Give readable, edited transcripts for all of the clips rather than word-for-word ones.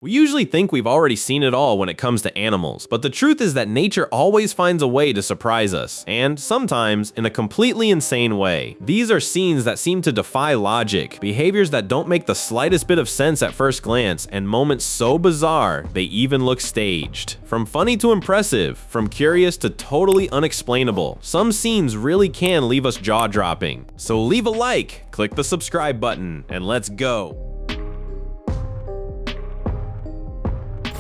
We usually think we've already seen it all when it comes to animals, but the truth is that nature always finds a way to surprise us, and sometimes in a completely insane way. These are scenes that seem to defy logic, behaviors that don't make the slightest bit of sense at first glance, and moments so bizarre they even look staged. From funny to impressive, from curious to totally unexplainable, some scenes really can leave us jaw-dropping. So leave a like, click the subscribe button, and let's go!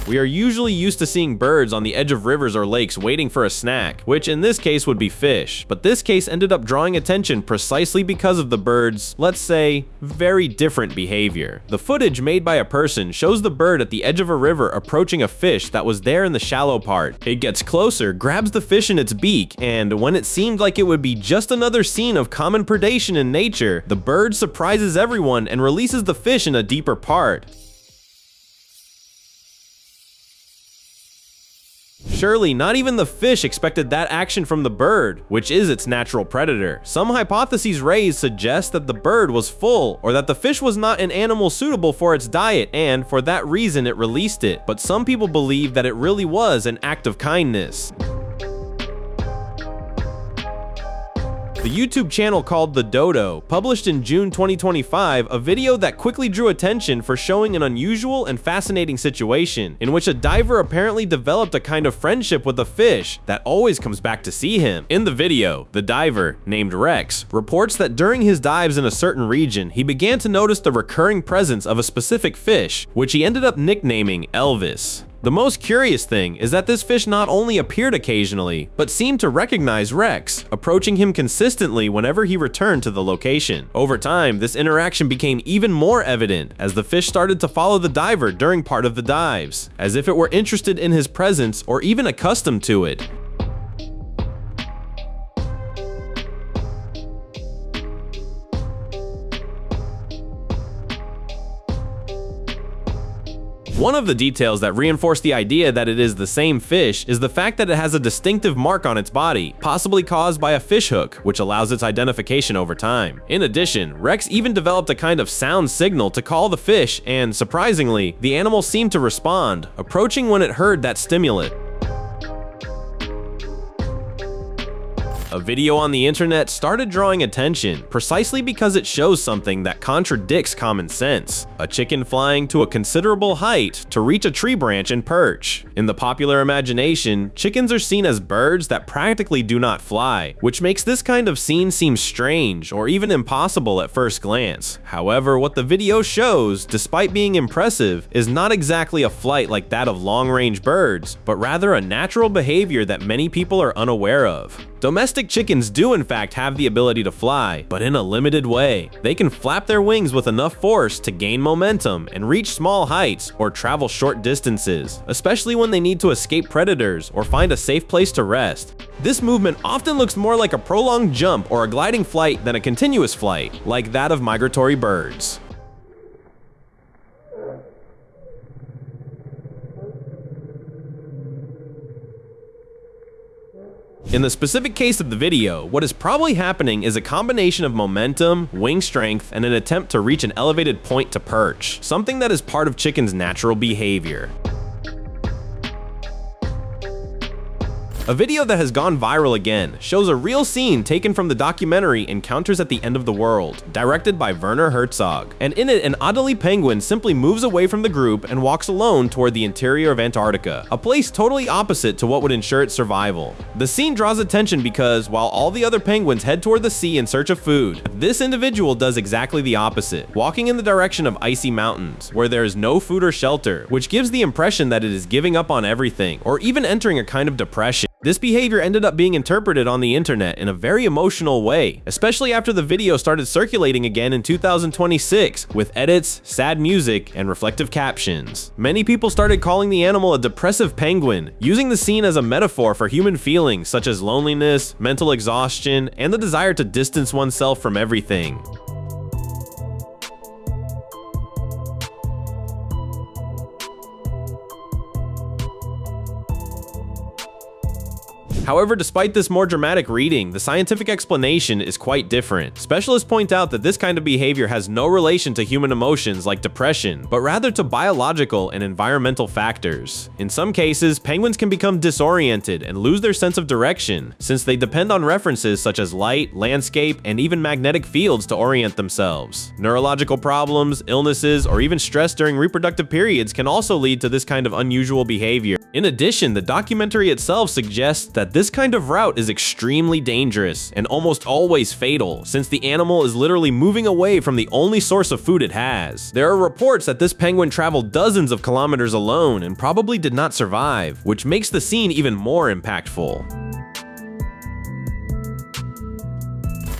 We are usually used to seeing birds on the edge of rivers or lakes waiting for a snack, which in this case would be fish. But this case ended up drawing attention precisely because of the bird's, let's say, very different behavior. The footage made by a person shows the bird at the edge of a river approaching a fish that was there in the shallow part. It gets closer, grabs the fish in its beak, and when it seemed like it would be just another scene of common predation in nature, the bird surprises everyone and releases the fish in a deeper part. Surely, not even the fish expected that action from the bird, which is its natural predator. Some hypotheses raised suggest that the bird was full, or that the fish was not an animal suitable for its diet, and for that reason it released it. But some people believe that it really was an act of kindness. The YouTube channel called The Dodo published in June 2025 a video that quickly drew attention for showing an unusual and fascinating situation in which a diver apparently developed a kind of friendship with a fish that always comes back to see him. In the video, the diver, named Rex, reports that during his dives in a certain region, he began to notice the recurring presence of a specific fish, which he ended up nicknaming Elvis. The most curious thing is that this fish not only appeared occasionally, but seemed to recognize Rex, approaching him consistently whenever he returned to the location. Over time, this interaction became even more evident as the fish started to follow the diver during part of the dives, as if it were interested in his presence or even accustomed to it. One of the details that reinforce the idea that it is the same fish is the fact that it has a distinctive mark on its body, possibly caused by a fish hook, which allows its identification over time. In addition, Rex even developed a kind of sound signal to call the fish, and surprisingly, the animal seemed to respond, approaching when it heard that stimulant. A video on the internet started drawing attention precisely because it shows something that contradicts common sense: a chicken flying to a considerable height to reach a tree branch and perch. In the popular imagination, chickens are seen as birds that practically do not fly, which makes this kind of scene seem strange or even impossible at first glance. However, what the video shows, despite being impressive, is not exactly a flight like that of long-range birds, but rather a natural behavior that many people are unaware of. Domestic chickens do in fact have the ability to fly, but in a limited way. They can flap their wings with enough force to gain momentum and reach small heights or travel short distances, especially when they need to escape predators or find a safe place to rest. This movement often looks more like a prolonged jump or a gliding flight than a continuous flight, like that of migratory birds. In the specific case of the video, what is probably happening is a combination of momentum, wing strength, and an attempt to reach an elevated point to perch, something that is part of chickens' natural behavior. A video that has gone viral again shows a real scene taken from the documentary Encounters at the End of the World, directed by Werner Herzog, and in it an Adelie penguin simply moves away from the group and walks alone toward the interior of Antarctica, a place totally opposite to what would ensure its survival. The scene draws attention because, while all the other penguins head toward the sea in search of food, this individual does exactly the opposite, walking in the direction of icy mountains, where there is no food or shelter, which gives the impression that it is giving up on everything, or even entering a kind of depression. This behavior ended up being interpreted on the internet in a very emotional way, especially after the video started circulating again in 2026 with edits, sad music, and reflective captions. Many people started calling the animal a depressive penguin, using the scene as a metaphor for human feelings such as loneliness, mental exhaustion, and the desire to distance oneself from everything. However, despite this more dramatic reading, the scientific explanation is quite different. Specialists point out that this kind of behavior has no relation to human emotions like depression, but rather to biological and environmental factors. In some cases, penguins can become disoriented and lose their sense of direction, since they depend on references such as light, landscape, and even magnetic fields to orient themselves. Neurological problems, illnesses, or even stress during reproductive periods can also lead to this kind of unusual behavior. In addition, the documentary itself suggests that this kind of route is extremely dangerous and almost always fatal, since the animal is literally moving away from the only source of food it has. There are reports that this penguin traveled dozens of kilometers alone and probably did not survive, which makes the scene even more impactful.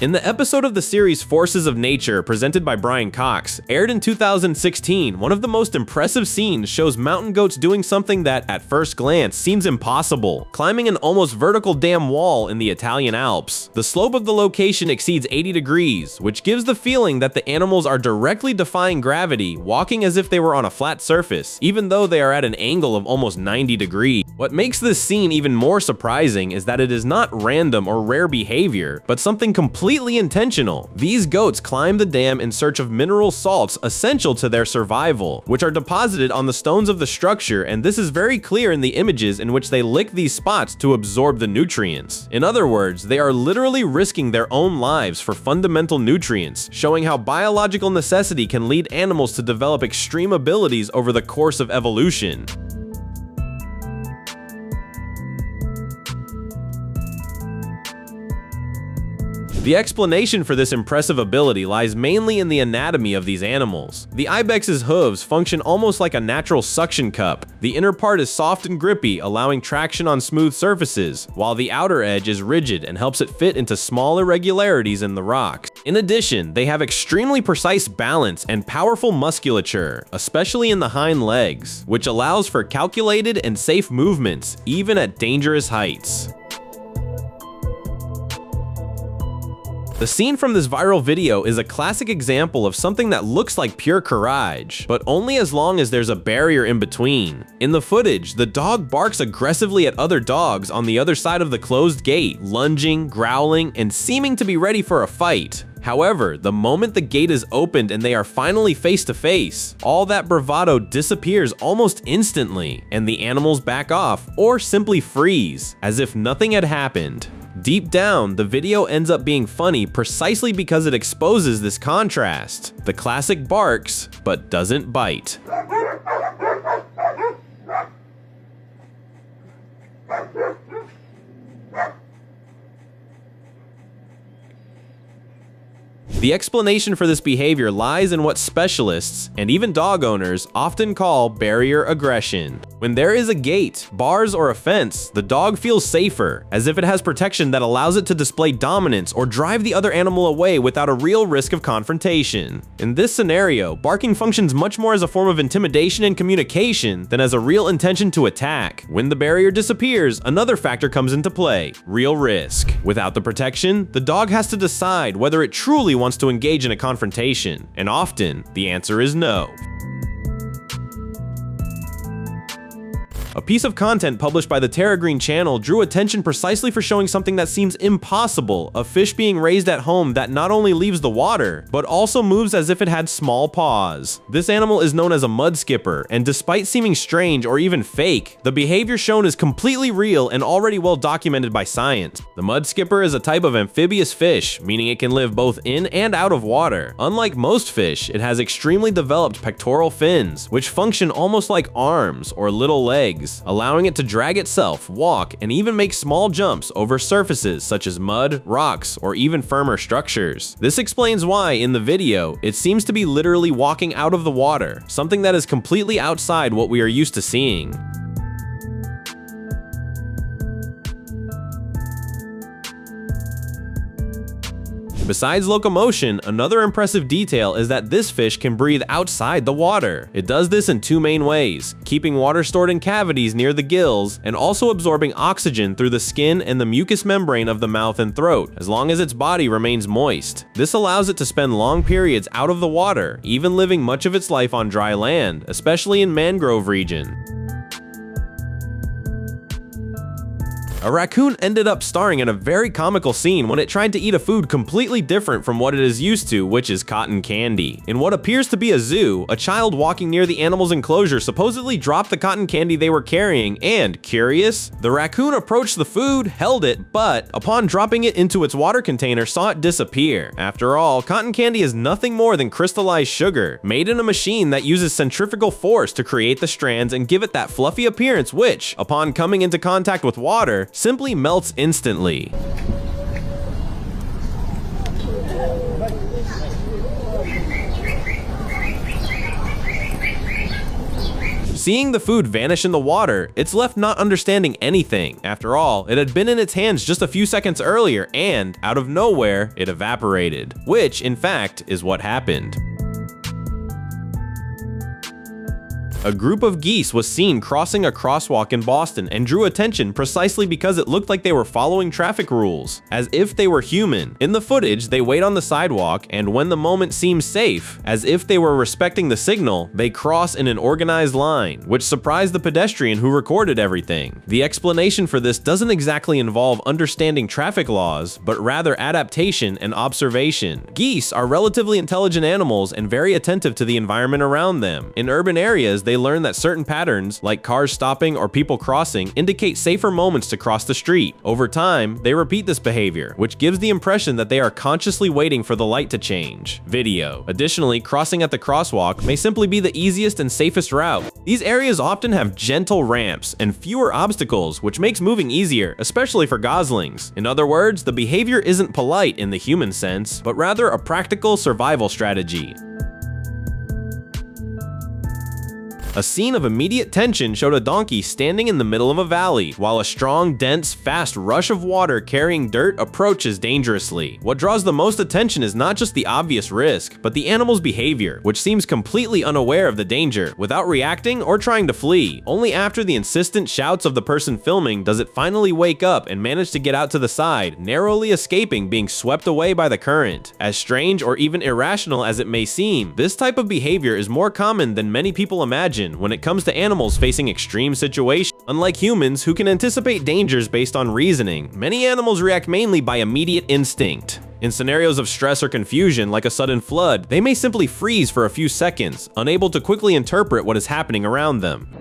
In the episode of the series Forces of Nature presented by Brian Cox, aired in 2016, one of the most impressive scenes shows mountain goats doing something that, at first glance, seems impossible, climbing an almost vertical dam wall in the Italian Alps. The slope of the location exceeds 80 degrees, which gives the feeling that the animals are directly defying gravity, walking as if they were on a flat surface, even though they are at an angle of almost 90 degrees. What makes this scene even more surprising is that it is not random or rare behavior, but something completely intentional. These goats climb the dam in search of mineral salts essential to their survival, which are deposited on the stones of the structure, and this is very clear in the images in which they lick these spots to absorb the nutrients. In other words, they are literally risking their own lives for fundamental nutrients, showing how biological necessity can lead animals to develop extreme abilities over the course of evolution. The explanation for this impressive ability lies mainly in the anatomy of these animals. The ibex's hooves function almost like a natural suction cup. The inner part is soft and grippy, allowing traction on smooth surfaces, while the outer edge is rigid and helps it fit into small irregularities in the rocks. In addition, they have extremely precise balance and powerful musculature, especially in the hind legs, which allows for calculated and safe movements, even at dangerous heights. The scene from this viral video is a classic example of something that looks like pure courage, but only as long as there's a barrier in between. In the footage, the dog barks aggressively at other dogs on the other side of the closed gate, lunging, growling, and seeming to be ready for a fight. However, the moment the gate is opened and they are finally face to face, all that bravado disappears almost instantly, and the animals back off or simply freeze, as if nothing had happened. Deep down, the video ends up being funny precisely because it exposes this contrast. The classic barks, but doesn't bite. The explanation for this behavior lies in what specialists, and even dog owners, often call barrier aggression. When there is a gate, bars, or a fence, the dog feels safer, as if it has protection that allows it to display dominance or drive the other animal away without a real risk of confrontation. In this scenario, barking functions much more as a form of intimidation and communication than as a real intention to attack. When the barrier disappears, another factor comes into play: real risk. Without the protection, the dog has to decide whether it truly wants to engage in a confrontation, and often the answer is no. A piece of content published by the Terra Green channel drew attention precisely for showing something that seems impossible: a fish being raised at home that not only leaves the water, but also moves as if it had small paws. This animal is known as a mudskipper, and despite seeming strange or even fake, the behavior shown is completely real and already well documented by science. The mudskipper is a type of amphibious fish, meaning it can live both in and out of water. Unlike most fish, it has extremely developed pectoral fins, which function almost like arms or little legs, allowing it to drag itself, walk, and even make small jumps over surfaces such as mud, rocks, or even firmer structures. This explains why, in the video, it seems to be literally walking out of the water, something that is completely outside what we are used to seeing. Besides locomotion, another impressive detail is that this fish can breathe outside the water. It does this in two main ways: keeping water stored in cavities near the gills, and also absorbing oxygen through the skin and the mucous membrane of the mouth and throat, as long as its body remains moist. This allows it to spend long periods out of the water, even living much of its life on dry land, especially in mangrove region. A raccoon ended up starring in a very comical scene when it tried to eat a food completely different from what it is used to, which is cotton candy. In what appears to be a zoo, a child walking near the animal's enclosure supposedly dropped the cotton candy they were carrying and, curious, the raccoon approached the food, held it, but upon dropping it into its water container saw it disappear. After all, cotton candy is nothing more than crystallized sugar, made in a machine that uses centrifugal force to create the strands and give it that fluffy appearance which, upon coming into contact with water, simply melts instantly. Seeing the food vanish in the water, it's left not understanding anything. After all, it had been in its hands just a few seconds earlier and, out of nowhere, it evaporated. Which, in fact, is what happened. A group of geese was seen crossing a crosswalk in Boston and drew attention precisely because it looked like they were following traffic rules, as if they were human. In the footage, they wait on the sidewalk, and when the moment seems safe, as if they were respecting the signal, they cross in an organized line, which surprised the pedestrian who recorded everything. The explanation for this doesn't exactly involve understanding traffic laws, but rather adaptation and observation. Geese are relatively intelligent animals and very attentive to the environment around them. In urban areas, they learn that certain patterns, like cars stopping or people crossing, indicate safer moments to cross the street. Over time, they repeat this behavior, which gives the impression that they are consciously waiting for the light to change. Video. Additionally, crossing at the crosswalk may simply be the easiest and safest route. These areas often have gentle ramps and fewer obstacles, which makes moving easier, especially for goslings. In other words, the behavior isn't polite in the human sense, but rather a practical survival strategy. A scene of immediate tension showed a donkey standing in the middle of a valley, while a strong, dense, fast rush of water carrying dirt approaches dangerously. What draws the most attention is not just the obvious risk, but the animal's behavior, which seems completely unaware of the danger, without reacting or trying to flee. Only after the insistent shouts of the person filming does it finally wake up and manage to get out to the side, narrowly escaping being swept away by the current. As strange or even irrational as it may seem, this type of behavior is more common than many people imagine when it comes to animals facing extreme situations. Unlike humans, who can anticipate dangers based on reasoning, many animals react mainly by immediate instinct. In scenarios of stress or confusion, like a sudden flood, they may simply freeze for a few seconds, unable to quickly interpret what is happening around them.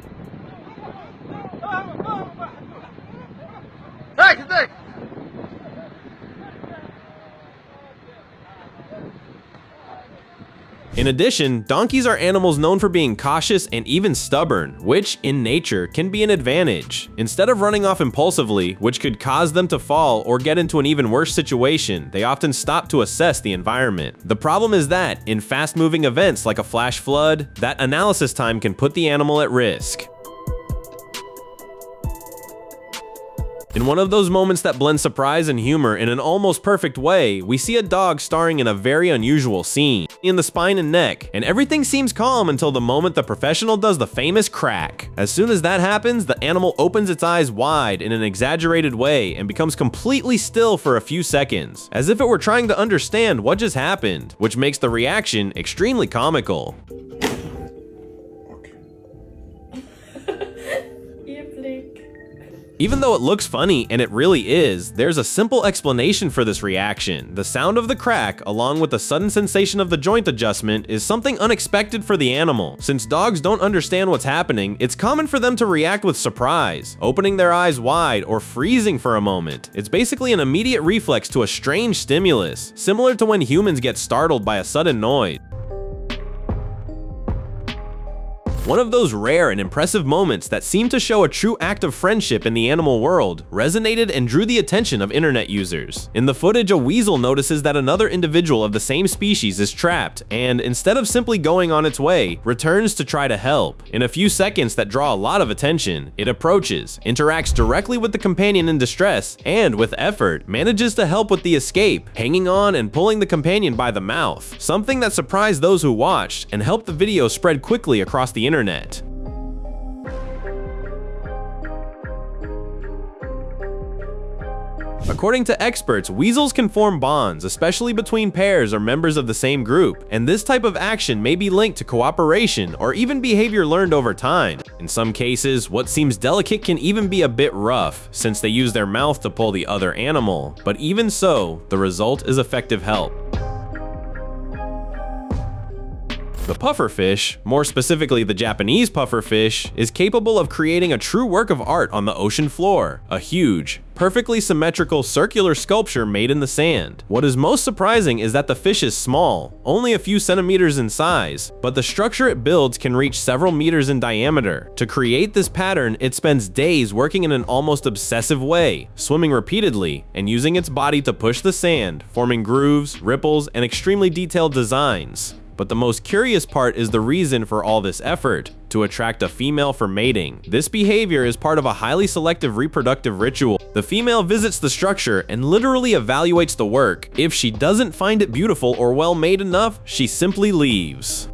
In addition, donkeys are animals known for being cautious and even stubborn, which, in nature, can be an advantage. Instead of running off impulsively, which could cause them to fall or get into an even worse situation, they often stop to assess the environment. The problem is that, in fast-moving events like a flash flood, that analysis time can put the animal at risk. In one of those moments that blend surprise and humor in an almost perfect way, we see a dog starring in a very unusual scene, in the spine and neck, and everything seems calm until the moment the professional does the famous crack. As soon as that happens, the animal opens its eyes wide in an exaggerated way and becomes completely still for a few seconds, as if it were trying to understand what just happened, which makes the reaction extremely comical. Even though it looks funny, and it really is, there's a simple explanation for this reaction. The sound of the crack, along with the sudden sensation of the joint adjustment, is something unexpected for the animal. Since dogs don't understand what's happening, it's common for them to react with surprise, opening their eyes wide or freezing for a moment. It's basically an immediate reflex to a strange stimulus, similar to when humans get startled by a sudden noise. One of those rare and impressive moments that seem to show a true act of friendship in the animal world resonated and drew the attention of internet users. In the footage, a weasel notices that another individual of the same species is trapped and, instead of simply going on its way, returns to try to help. In a few seconds that draw a lot of attention, it approaches, interacts directly with the companion in distress, and, with effort, manages to help with the escape, hanging on and pulling the companion by the mouth, something that surprised those who watched and helped the video spread quickly across the internet. According to experts, weasels can form bonds, especially between pairs or members of the same group, and this type of action may be linked to cooperation or even behavior learned over time. In some cases, what seems delicate can even be a bit rough, since they use their mouth to pull the other animal, but even so, the result is effective help. The pufferfish, more specifically the Japanese pufferfish, is capable of creating a true work of art on the ocean floor, a huge, perfectly symmetrical circular sculpture made in the sand. What is most surprising is that the fish is small, only a few centimeters in size, but the structure it builds can reach several meters in diameter. To create this pattern, it spends days working in an almost obsessive way, swimming repeatedly, and using its body to push the sand, forming grooves, ripples, and extremely detailed designs. But the most curious part is the reason for all this effort: to attract a female for mating. This behavior is part of a highly selective reproductive ritual. The female visits the structure and literally evaluates the work. If she doesn't find it beautiful or well made enough, she simply leaves.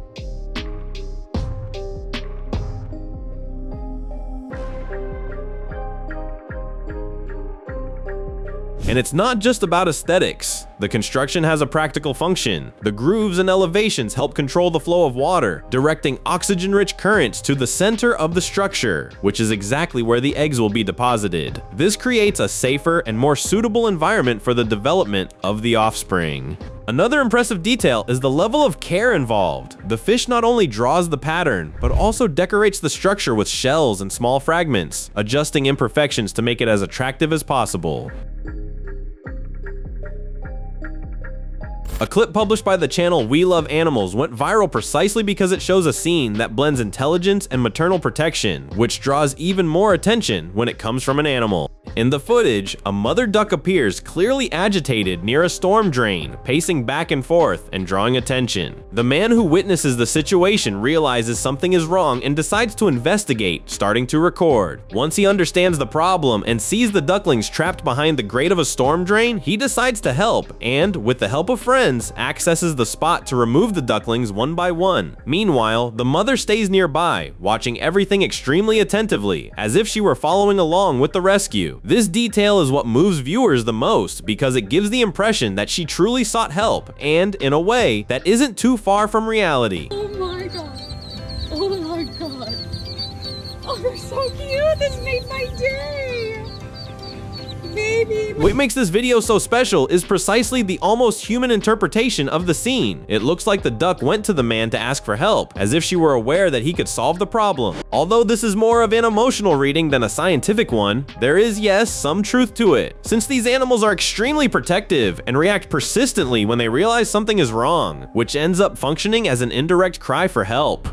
And it's not just about aesthetics. The construction has a practical function. The grooves and elevations help control the flow of water, directing oxygen-rich currents to the center of the structure, which is exactly where the eggs will be deposited. This creates a safer and more suitable environment for the development of the offspring. Another impressive detail is the level of care involved. The fish not only draws the pattern, but also decorates the structure with shells and small fragments, adjusting imperfections to make it as attractive as possible. A clip published by the channel We Love Animals went viral precisely because it shows a scene that blends intelligence and maternal protection, which draws even more attention when it comes from an animal. In the footage, a mother duck appears clearly agitated near a storm drain, pacing back and forth and drawing attention. The man who witnesses the situation realizes something is wrong and decides to investigate, starting to record. Once he understands the problem and sees the ducklings trapped behind the grate of a storm drain, he decides to help and, with the help of friends, accesses the spot to remove the ducklings one by one. Meanwhile, the mother stays nearby, watching everything extremely attentively, as if she were following along with the rescue. This detail is what moves viewers the most because it gives the impression that she truly sought help, and in a way that isn't too far from reality. Oh my god. Oh my god. Oh, they're so cute. This made my day. Baby. What makes this video so special is precisely the almost human interpretation of the scene. It looks like the duck went to the man to ask for help, as if she were aware that he could solve the problem. Although this is more of an emotional reading than a scientific one, there is, yes, some truth to it, since these animals are extremely protective and react persistently when they realize something is wrong, which ends up functioning as an indirect cry for help.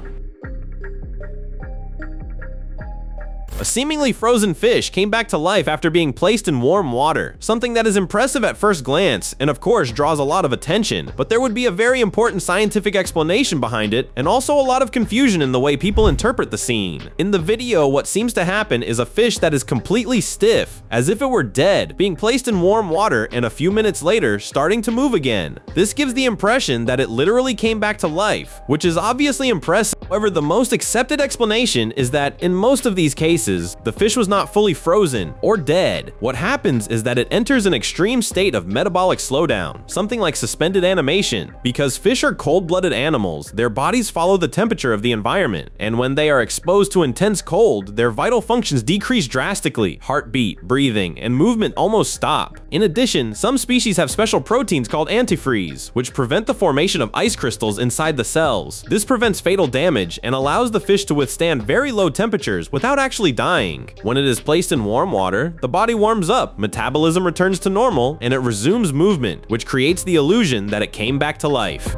A seemingly frozen fish came back to life after being placed in warm water, something that is impressive at first glance and of course draws a lot of attention, but there would be a very important scientific explanation behind it and also a lot of confusion in the way people interpret the scene. In the video, what seems to happen is a fish that is completely stiff, as if it were dead, being placed in warm water and a few minutes later starting to move again. This gives the impression that it literally came back to life, which is obviously impressive. However, the most accepted explanation is that in most of these cases, the fish was not fully frozen or dead. What happens is that it enters an extreme state of metabolic slowdown, something like suspended animation. Because fish are cold-blooded animals, their bodies follow the temperature of the environment, and when they are exposed to intense cold, their vital functions decrease drastically. Heartbeat, breathing, and movement almost stop. In addition, some species have special proteins called antifreeze, which prevent the formation of ice crystals inside the cells. This prevents fatal damage and allows the fish to withstand very low temperatures without actually dying. When it is placed in warm water, the body warms up, metabolism returns to normal, and it resumes movement, which creates the illusion that it came back to life.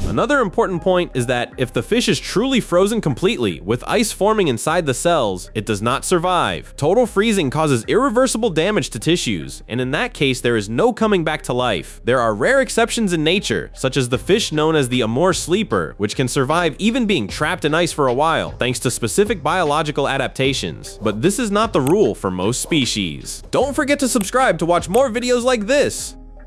Another important point is that if the fish is truly frozen completely, with ice forming inside the cells, it does not survive. Total freezing causes irreversible damage to tissues, and in that case there is no coming back to life. There are rare exceptions in nature, such as the fish known as the Amur sleeper, which can survive even being trapped in ice for a while, thanks to specific biological adaptations. But this is not the rule for most species. Don't forget to subscribe to watch more videos like this!